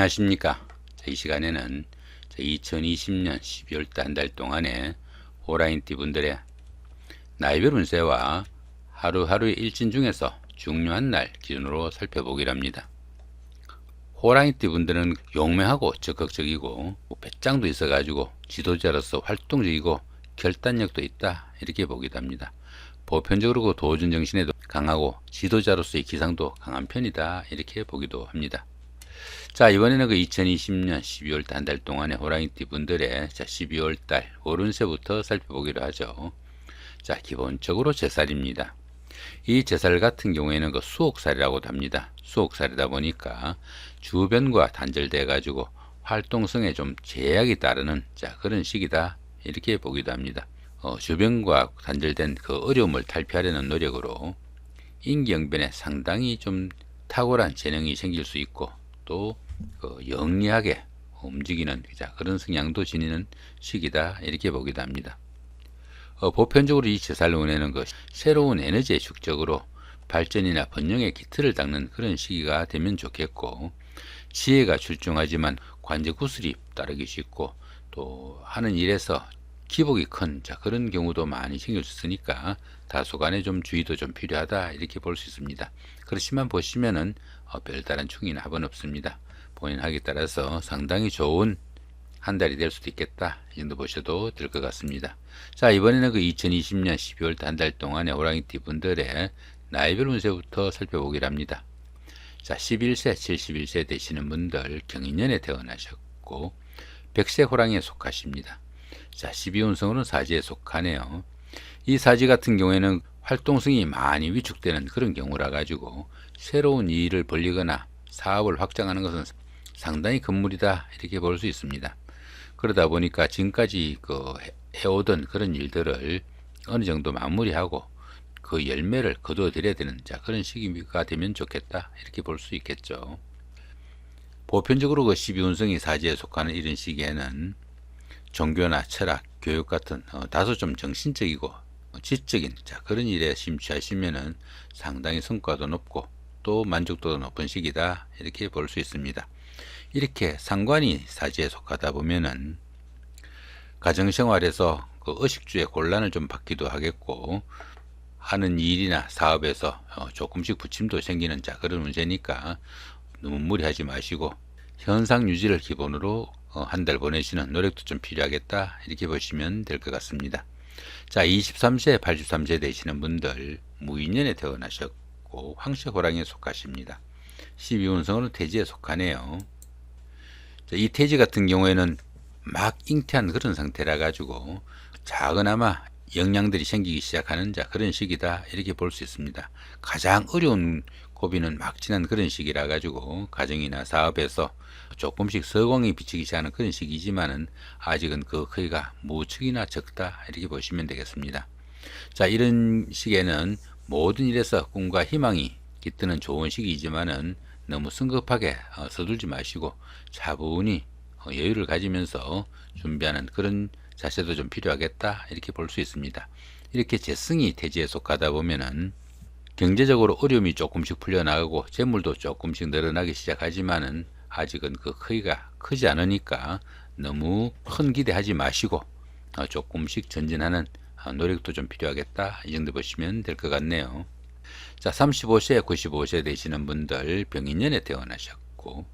안녕하십니까. 이 시간에는 2020년 12월 한 달 동안의 호랑이띠 분들의 나이별 운세와 하루하루의 일진 중에서 중요한 날 기준으로 살펴보기로 합니다. 호랑이띠 분들은 용맹하고 적극적이고 배짱도 있어가지고 지도자로서 활동적이고 결단력도 있다, 이렇게 보기도 합니다. 보편적으로 도전 정신에도 강하고 지도자로서의 기상도 강한 편이다, 이렇게 보기도 합니다. 자, 이번에는 2020년 12월 한 달 동안의 호랑이띠 분들의 12월 달 월운세부터 살펴보기로 하죠. 자, 기본적으로 제살입니다. 이 제살 같은 경우에는 수옥살이라고도 합니다. 수옥살이다 보니까 주변과 단절돼 가지고 활동성에 좀 제약이 따르는 그런 시기다, 이렇게 보기도 합니다. 주변과 단절된 그 어려움을 탈피하려는 노력으로 인기응변에 상당히 좀 탁월한 재능이 생길 수 있고, 또 영리하게 움직이는 그런 성향도 지니는 시기다, 이렇게 보기도 합니다. 보편적으로 이 제살운에는 새로운 에너지의 축적으로 발전이나 번영의 기틀을 닦는 그런 시기가 되면 좋겠고, 지혜가 출중하지만 관제 구슬이 따르기 쉽고, 또 하는 일에서 기복이 큰 그런 경우도 많이 생길 수 있으니까 다소간의 좀 주의도 좀 필요하다, 이렇게 볼 수 있습니다. 그렇지만 보시면은 별다른 충이나 합은 없습니다. 본인 하기에 따라서 상당히 좋은 한 달이 될 수도 있겠다, 이 정도 보셔도 될 것 같습니다. 자, 이번에는 2020년 12월 한 달 동안의 호랑이띠 분들의 나이별 운세부터 살펴보기로 합니다. 자, 11세, 71세 되시는 분들 경인년에 태어나셨고 백세 호랑이에 속하십니다. 자, 12운성으로는 사지에 속하네요. 이 사지 같은 경우에는 활동성이 많이 위축되는 그런 경우라 가지고 새로운 일을 벌리거나 사업을 확장하는 것은 상당히 금물이다, 이렇게 볼 수 있습니다. 그러다 보니까 지금까지 해오던 그런 일들을 어느 정도 마무리하고 그 열매를 거두어들여야 되는 그런 시기가 되면 좋겠다, 이렇게 볼 수 있겠죠. 보편적으로 12운성이 사지에 속하는 이런 시기에는 종교나 철학, 교육 같은 다소 좀 정신적이고 지적인 그런 일에 심취하시면은 상당히 성과도 높고 또 만족도도 높은 시기다, 이렇게 볼 수 있습니다. 이렇게 상관이 사지에 속하다 보면은 가정생활에서 의식주의 곤란을 좀 받기도 하겠고, 하는 일이나 사업에서 조금씩 부침도 생기는 그런 문제니까 너무 무리하지 마시고 현상 유지를 기본으로 한 달 보내시는 노력도 좀 필요하겠다, 이렇게 보시면 될 것 같습니다. 자, 23세, 83세 되시는 분들 무인년에 태어나셨고 황새호랑이에 속하십니다. 12운성으로는 태지에 속하네요. 자, 이 태지 같은 경우에는 막 잉태한 그런 상태라 가지고 작은아마 영향들이 생기기 시작하는 그런 시기다, 이렇게 볼 수 있습니다. 가장 어려운 고비는 막 지난 그런 시기라 가지고 가정이나 사업에서 조금씩 서광이 비치기 시작하는 그런 시기지만은 아직은 그 크기가 무척이나 적다, 이렇게 보시면 되겠습니다. 자, 이런 시기에는 모든 일에서 꿈과 희망이 깃드는 좋은 시기이지만은 너무 성급하게 서둘지 마시고 차분히 여유를 가지면서 준비하는 그런 자세도 좀 필요하겠다, 이렇게 볼 수 있습니다. 이렇게 재성이 태지에 속하다 보면은 경제적으로 어려움이 조금씩 풀려나가고 재물도 조금씩 늘어나기 시작하지만은 아직은 그 크기가 크지 않으니까 너무 큰 기대하지 마시고 조금씩 전진하는 노력도 좀 필요하겠다, 이 정도 보시면 될 것 같네요. 자, 35세, 95세 되시는 분들 병인년에 태어나셨고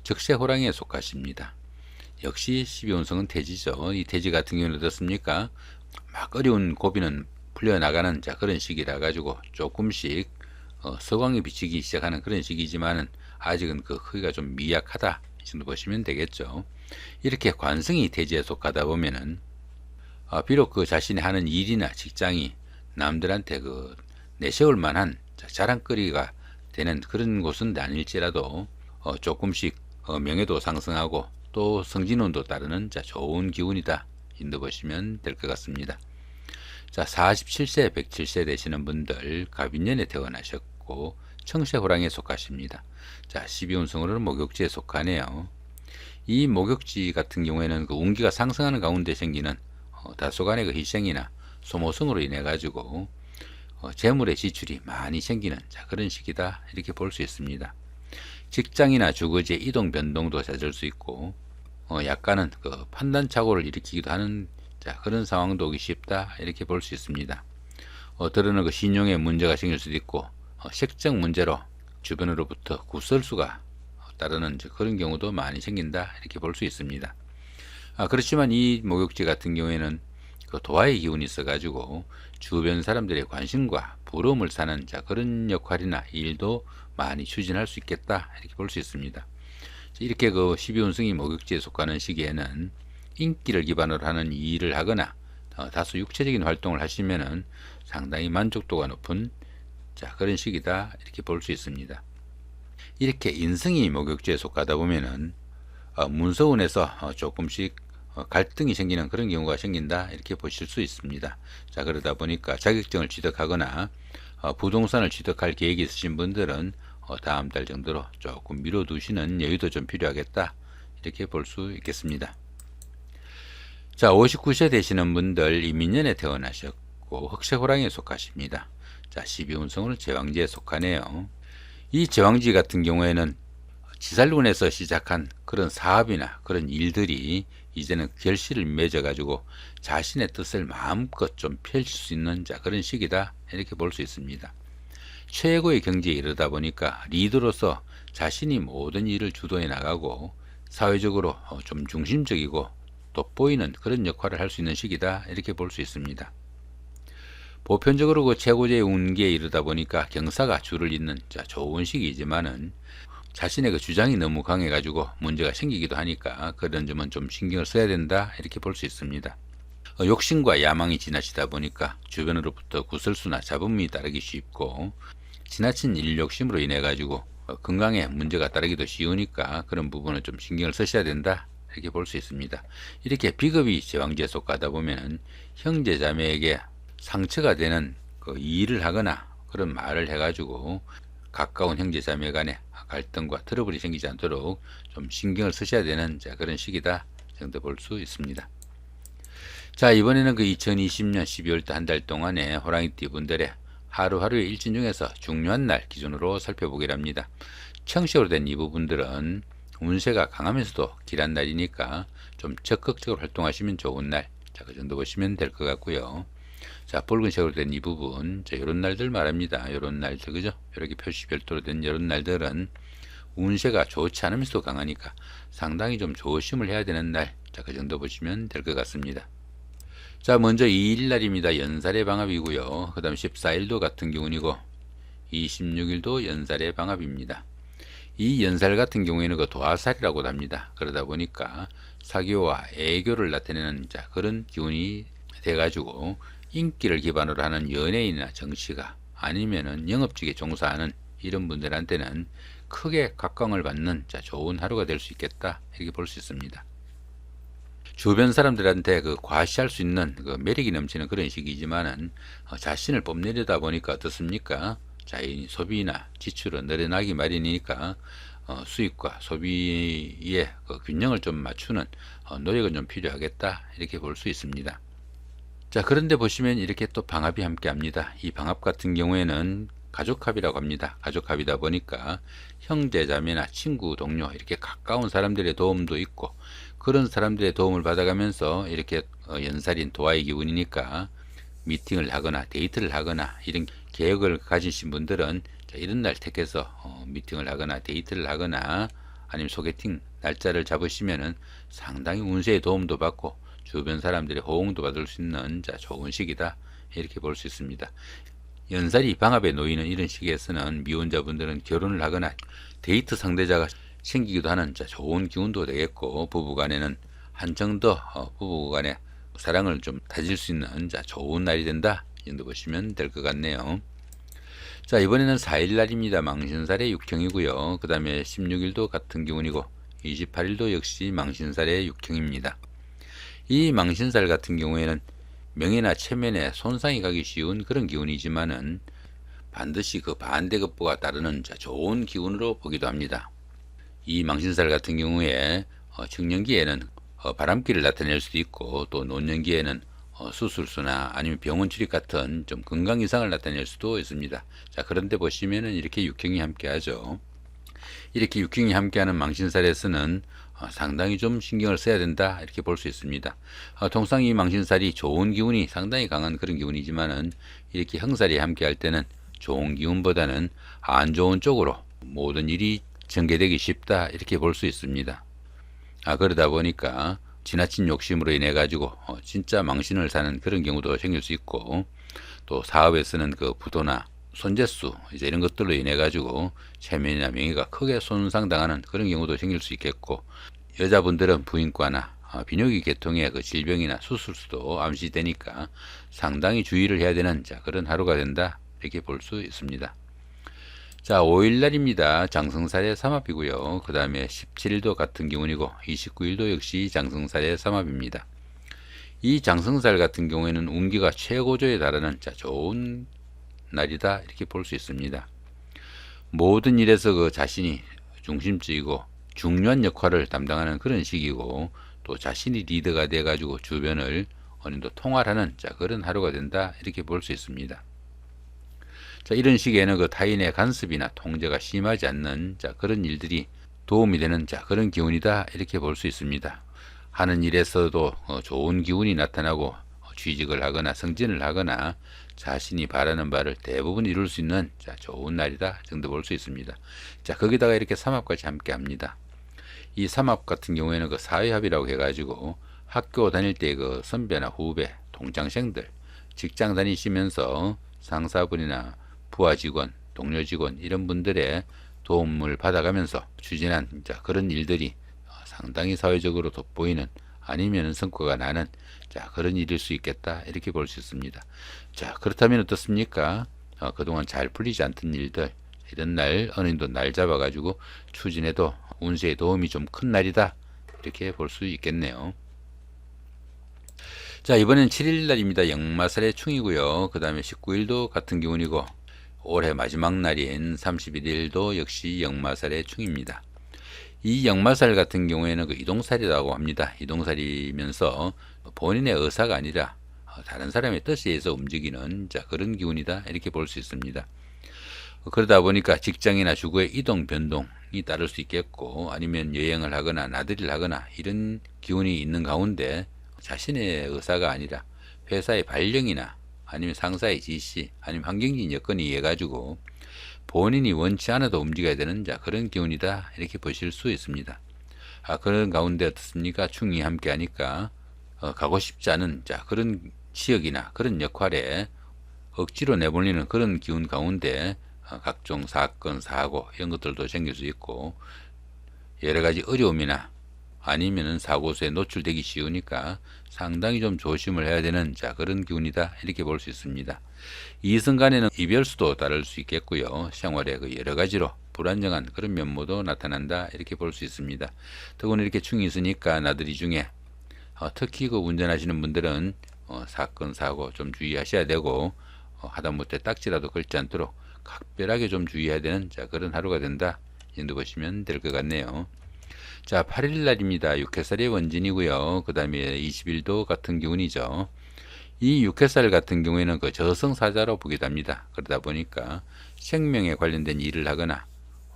적세 호랑이에 속하십니다. 역시 12운성은 태지죠. 이 태지 같은 경우는 어떻습니까? 막 어려운 고비는 풀려나가는 그런 시기라 가지고 조금씩 서광이 비치기 시작하는 그런 시기지만은 아직은 그 크기가 좀 미약하다, 이 정도 보시면 되겠죠. 이렇게 관성이 태지에 속하다 보면은 비록 자신이 하는 일이나 직장이 남들한테 내세울 만한 자랑거리가 되는 그런 곳은 아닐지라도 조금씩 명예도 상승하고 또 성진운도 따르는 좋은 기운이다, 인도 보시면 될 것 같습니다. 자, 47세, 107세 되시는 분들 갑인년에 태어나셨고 청새호랑이에 속하십니다. 자, 12운성으로는 목욕지에 속하네요. 이 목욕지 같은 경우에는 운기가 상승하는 가운데 생기는 다소간의 희생이나 소모성으로 인해 가지고 재물의 지출이 많이 생기는 그런 시기다, 이렇게 볼 수 있습니다. 직장이나 주거지의 이동 변동도 잦을 수 있고 약간은 그 판단착오를 일으키기도 하는 그런 상황도 오기 쉽다 이렇게 볼 수 있습니다. 때로는 그 신용에 문제가 생길 수도 있고 색적 문제로 주변으로부터 구설수가 따르는 그런 경우도 많이 생긴다 이렇게 볼 수 있습니다. 그렇지만 이 목욕지 같은 경우에는 그 도화의 기운이 있어 가지고 주변 사람들의 관심과 부러움을 사는 그런 역할이나 일도 많이 추진할 수 있겠다 이렇게 볼 수 있습니다. 이렇게 그 12운성이 목욕지에 속하는 시기에는 인기를 기반으로 하는 일을 하거나 다소 육체적인 활동을 하시면은 상당히 만족도가 높은 그런 시기다 이렇게 볼 수 있습니다. 이렇게 인성이 목욕지에 속하다 보면은 문서운에서 조금씩 갈등이 생기는 그런 경우가 생긴다 이렇게 보실 수 있습니다. 그러다 보니까 자격증을 취득하거나 부동산을 취득할 계획이 있으신 분들은 다음 달 정도로 조금 미뤄두시는 여유도 좀 필요하겠다 이렇게 볼 수 있겠습니다. 59세 되시는 분들 이민년에 태어나셨고 흑색호랑이에 속하십니다. 12운성으로 제왕지에 속하네요. 이 제왕지 같은 경우에는 지살운에서 시작한 그런 사업이나 그런 일들이 이제는 결실을 맺어 가지고 자신의 뜻을 마음껏 좀 펼칠 수 있는 그런 시기다 이렇게 볼 수 있습니다. 최고의 경지에 이르다 보니까 리더로서 자신이 모든 일을 주도해 나가고 사회적으로 좀 중심적이고 돋보이는 그런 역할을 할 수 있는 시기다 이렇게 볼 수 있습니다. 보편적으로 그 최고의 운기에 이르다 보니까 경사가 줄을 잇는 좋은 시기이지만은 자신의 그 주장이 너무 강해 가지고 문제가 생기기도 하니까 그런 점은 좀 신경을 써야 된다 이렇게 볼 수 있습니다. 욕심과 야망이 지나치다 보니까 주변으로부터 구설수나 잡음이 따르기 쉽고 지나친 일 욕심으로 인해 가지고 건강에 문제가 따르기도 쉬우니까 그런 부분은 좀 신경을 쓰셔야 된다 이렇게 볼 수 있습니다. 이렇게 비겁이 제왕지에 속하다 보면은 형제 자매에게 상처가 되는 그 일을 하거나 그런 말을 해 가지고 가까운 형제 자매 간에 갈등과 트러블이 생기지 않도록 좀 신경을 쓰셔야 되는 그런 시기다 정도 볼 수 있습니다. 이번에는 그 2020년 12월달 한 달 동안의 호랑이띠 분들의 하루하루의 일진 중에서 중요한 날 기준으로 살펴보기를 합니다. 청식으로 된 이 부분들은 운세가 강하면서도 길한 날이니까 좀 적극적으로 활동하시면 좋은 날, 그 정도 보시면 될 것 같고요. 붉은색으로 된 이 부분, 이런 날들 말합니다. 이런 날들, 그죠? 이렇게 표시 별도로 된 이런 날들은 운세가 좋지 않으면서도 강하니까 상당히 좀 조심을 해야 되는 날, 그 정도 보시면 될 것 같습니다. 먼저 2일 날입니다. 연살의 방합이고요. 그 다음 14일도 같은 기운이고 26일도 연살의 방합입니다. 이 연살 같은 경우에는 그 도화살이라고도 합니다. 그러다 보니까 사교와 애교를 나타내는 그런 기운이 돼가지고 인기를 기반으로 하는 연예인이나 정치가 아니면은 영업직에 종사하는 이런 분들한테는 크게 각광을 받는 좋은 하루가 될 수 있겠다 이렇게 볼 수 있습니다. 주변 사람들한테 그 과시할 수 있는 그 매력이 넘치는 그런 시기이지만은 자신을 뽐내려다 보니까 어떻습니까? 이 소비나 지출은 늘어나기 마련이니까 수입과 소비의 그 균형을 좀 맞추는 노력은 좀 필요하겠다 이렇게 볼 수 있습니다. 그런데 보시면 이렇게 또 방합이 함께 합니다. 이 방합 같은 경우에는 가족합이라고 합니다. 가족합이다 보니까 형제 자매나 친구 동료 이렇게 가까운 사람들의 도움도 있고 그런 사람들의 도움을 받아가면서 이렇게 연살인 도화의 기운이니까 미팅을 하거나 데이트를 하거나 이런 계획을 가지신 분들은 이런 날 택해서 미팅을 하거나 데이트를 하거나 아니면 소개팅 날짜를 잡으시면은 상당히 운세의 도움도 받고 주변 사람들의 호응도 받을 수 있는 좋은 시기다 이렇게 볼 수 있습니다. 연살이 방합에 놓이는 이런 시기에서는 미혼자분들은 결혼을 하거나 데이트 상대자가 생기기도 하는 좋은 기운도 되겠고 부부간에는 한층 더 부부간의 사랑을 좀 다질 수 있는 좋은 날이 된다 이 정도 보시면 될 것 같네요. 이번에는 4일 날입니다. 망신살의 육형이고요. 그 다음에 16일도 같은 기운이고 28일도 역시 망신살의 육형입니다. 이 망신살 같은 경우에는 명예나 체면에 손상이 가기 쉬운 그런 기운이지만은 반드시 그 반대급부가 따르는 좋은 기운으로 보기도 합니다. 이 망신살 같은 경우에 청년기에는 바람기를 나타낼 수도 있고 또 노년기에는 수술수나 아니면 병원 출입 같은 좀 건강 이상을 나타낼 수도 있습니다. 그런데 보시면은 이렇게 육형이 함께 하죠. 이렇게 육경이 함께하는 망신살에서는 상당히 좀 신경을 써야 된다 이렇게 볼 수 있습니다. 통상 이 망신살이 좋은 기운이 상당히 강한 그런 기운이지만은 이렇게 형살이 함께할 때는 좋은 기운보다는 안 좋은 쪽으로 모든 일이 전개되기 쉽다 이렇게 볼 수 있습니다. 그러다 보니까 지나친 욕심으로 인해 가지고 진짜 망신을 사는 그런 경우도 생길 수 있고, 또 사업에서는 그 부도나 손재수 이제 이런 것들로 인해 가지고 체면이나 명예가 크게 손상당하는 그런 경우도 생길 수 있겠고, 여자분들은 부인과나 비뇨기 계통의 그 질병이나 수술수도 암시되니까 상당히 주의를 해야 되는 그런 하루가 된다 이렇게 볼 수 있습니다. 자, 5일날입니다. 장성살의 삼합이고요. 그 다음에 17일도 같은 기운이고 29일도 역시 장성살의 삼합입니다. 이 장성살 같은 경우에는 운기가 최고조에 달하는 좋은 날이다 이렇게 볼 수 있습니다. 모든 일에서 그 자신이 중심적이고 중요한 역할을 담당하는 그런 시기고, 또 자신이 리더가 돼 가지고 주변을 어느 정도 통할하는 그런 하루가 된다 이렇게 볼 수 있습니다. 이런 시기에는 그 타인의 간섭이나 통제가 심하지 않는 그런 일들이 도움이 되는 그런 기운이다 이렇게 볼 수 있습니다. 하는 일에서도 좋은 기운이 나타나고 취직을 하거나 승진을 하거나 자신이 바라는 바를 대부분 이룰 수 있는 좋은 날이다 정도 볼 수 있습니다. 거기다가 이렇게 삼합까지 함께 합니다. 이 삼합 같은 경우에는 그 사회합이라고 해가지고 학교 다닐 때 그 선배나 후배, 동창생들, 직장 다니시면서 상사분이나 부하 직원, 동료 직원 이런 분들의 도움을 받아가면서 추진한 그런 일들이 상당히 사회적으로 돋보이는, 아니면 성과가 나는 그런 일일 수 있겠다 이렇게 볼 수 있습니다. 그렇다면 어떻습니까? 그동안 잘 풀리지 않던 일들, 이런 날 어느 정도 날 잡아 가지고 추진해도 운세에 도움이 좀 큰 날이다 이렇게 볼 수 있겠네요. 이번엔 7일 날입니다. 역마살의 충이고요. 그 다음에 19일도 같은 기운이고 올해 마지막 날인 31일도 역시 역마살의 충입니다. 이 역마살 같은 경우에는 그 이동살이라고 합니다. 이동살이면서 본인의 의사가 아니라 다른 사람의 뜻에 의해서 움직이는 그런 기운이다 이렇게 볼 수 있습니다. 그러다 보니까 직장이나 주거의 이동 변동이 따를 수 있겠고, 아니면 여행을 하거나 나들이를 하거나 이런 기운이 있는 가운데 자신의 의사가 아니라 회사의 발령이나 아니면 상사의 지시, 아니면 환경적인 여건에 의해 가지고 본인이 원치 않아도 움직여야 되는 그런 기운이다 이렇게 보실 수 있습니다. 그런 가운데 어떻습니까? 충이 함께 하니까 가고 싶지 않은 그런 지역이나 그런 역할에 억지로 내몰리는 그런 기운 가운데 각종 사건, 사고 이런 것들도 생길 수 있고, 여러 가지 어려움이나 아니면은 사고수에 노출되기 쉬우니까 상당히 좀 조심을 해야 되는 그런 기운이다 이렇게 볼 수 있습니다. 이승간에는 이별수도 따를 수 있겠고요. 생활에 그 여러 가지로 불안정한 그런 면모도 나타난다 이렇게 볼 수 있습니다. 더구나 이렇게 충이 있으니까 나들이 중에 특히 그 운전하시는 분들은 사건 사고 좀 주의하셔야 되고, 하다못해 딱지라도 걸지 않도록 각별하게 좀 주의해야 되는 그런 하루가 된다 이 정도 보시면 될 것 같네요. 8일 날입니다. 육해살의 원진이고요. 그 다음에 20일도 같은 기운이죠. 이 육해살 같은 경우에는 그 저승사자로 보기도 합니다. 그러다 보니까 생명에 관련된 일을 하거나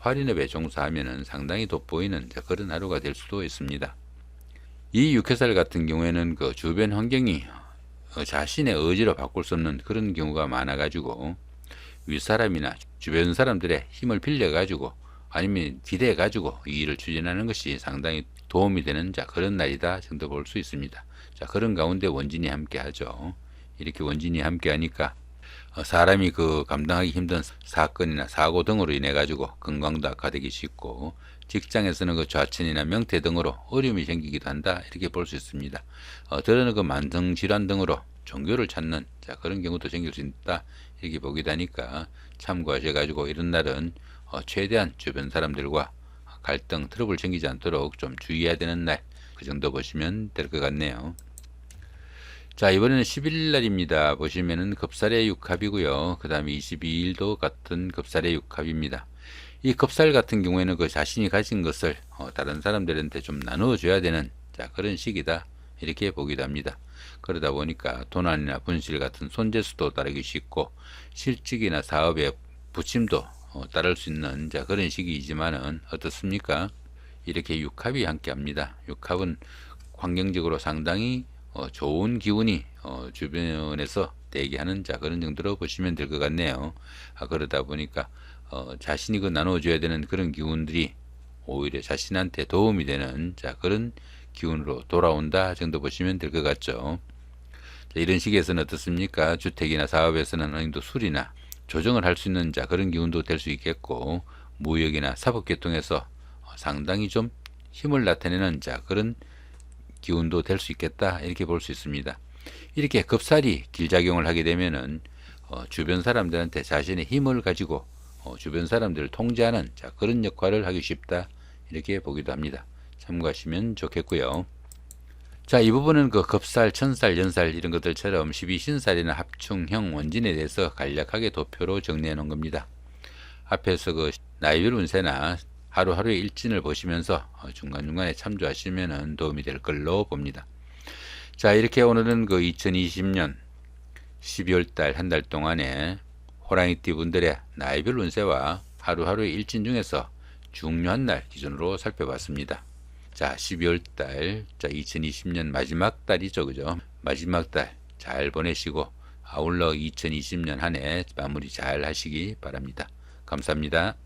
활인업에 종사하면 상당히 돋보이는 그런 하루가 될 수도 있습니다. 이 육해살 같은 경우에는 그 주변 환경이 자신의 의지로 바꿀 수 없는 그런 경우가 많아 가지고 윗사람이나 주변 사람들의 힘을 빌려 가지고 아니면 기대해 가지고 이 일을 추진하는 것이 상당히 도움이 되는 그런 날이다 정도 볼 수 있습니다. 그런 가운데 원진이 함께 하죠. 이렇게 원진이 함께 하니까 사람이 그 감당하기 힘든 사건이나 사고 등으로 인해 가지고 건강도 악화되기 쉽고, 직장에서는 그 좌천이나 명퇴 등으로 어려움이 생기기도 한다 이렇게 볼 수 있습니다. 때로는 그 만성질환 등으로 종교를 찾는 그런 경우도 생길 수 있다 이렇게 보기도 하니까 참고하셔 가지고 이런 날은 최대한 주변 사람들과 갈등, 트러블 생기지 않도록 좀 주의해야 되는 날, 그 정도 보시면 될 것 같네요. 이번에는 11일 날입니다. 보시면은 급살의 육합이고요. 그 다음에 22일도 같은 급살의 육합입니다. 이 급살 같은 경우에는 그 자신이 가진 것을 다른 사람들한테 좀 나누어 줘야 되는 그런 시기다 이렇게 보기도 합니다. 그러다 보니까 도난이나 분실 같은 손재수도 따르기 쉽고, 실직이나 사업의 부침도 따를 수 있는 그런 시기이지만은 어떻습니까? 이렇게 육합이 함께 합니다. 육합은 환경적으로 상당히 좋은 기운이 주변에서 대기하는 그런 정도로 보시면 될 것 같네요. 그러다 보니까 자신이 나눠줘야 되는 그런 기운들이 오히려 자신한테 도움이 되는 그런 기운으로 돌아온다 정도 보시면 될 것 같죠. 이런 시기에서는 어떻습니까? 주택이나 사업에서는 어느 정도 수리나 조정을 할 수 있는 그런 기운도 될 수 있겠고, 무역이나 사법계통에서 상당히 좀 힘을 나타내는 그런 기운도 될 수 있겠다, 이렇게 볼 수 있습니다. 이렇게 급살이 길작용을 하게 되면은 주변 사람들한테 자신의 힘을 가지고 주변 사람들을 통제하는 그런 역할을 하기 쉽다, 이렇게 보기도 합니다. 참고하시면 좋겠고요. 자, 이 부분은 급살, 천살, 연살 이런 것들처럼 12신살이나 합충형 원진에 대해서 간략하게 도표로 정리해 놓은 겁니다. 앞에서 나이별 운세나 하루하루의 일진을 보시면서 중간중간에 참조하시면 도움이 될 걸로 봅니다. 자, 이렇게 오늘은 2020년 12월달 한 달 동안에 호랑이띠 분들의 나이별 운세와 하루하루의 일진 중에서 중요한 날 기준으로 살펴봤습니다. 자, 12월달, 2020년 마지막 달이죠, 그죠? 마지막 달 잘 보내시고 아울러 2020년 한 해 마무리 잘 하시기 바랍니다. 감사합니다.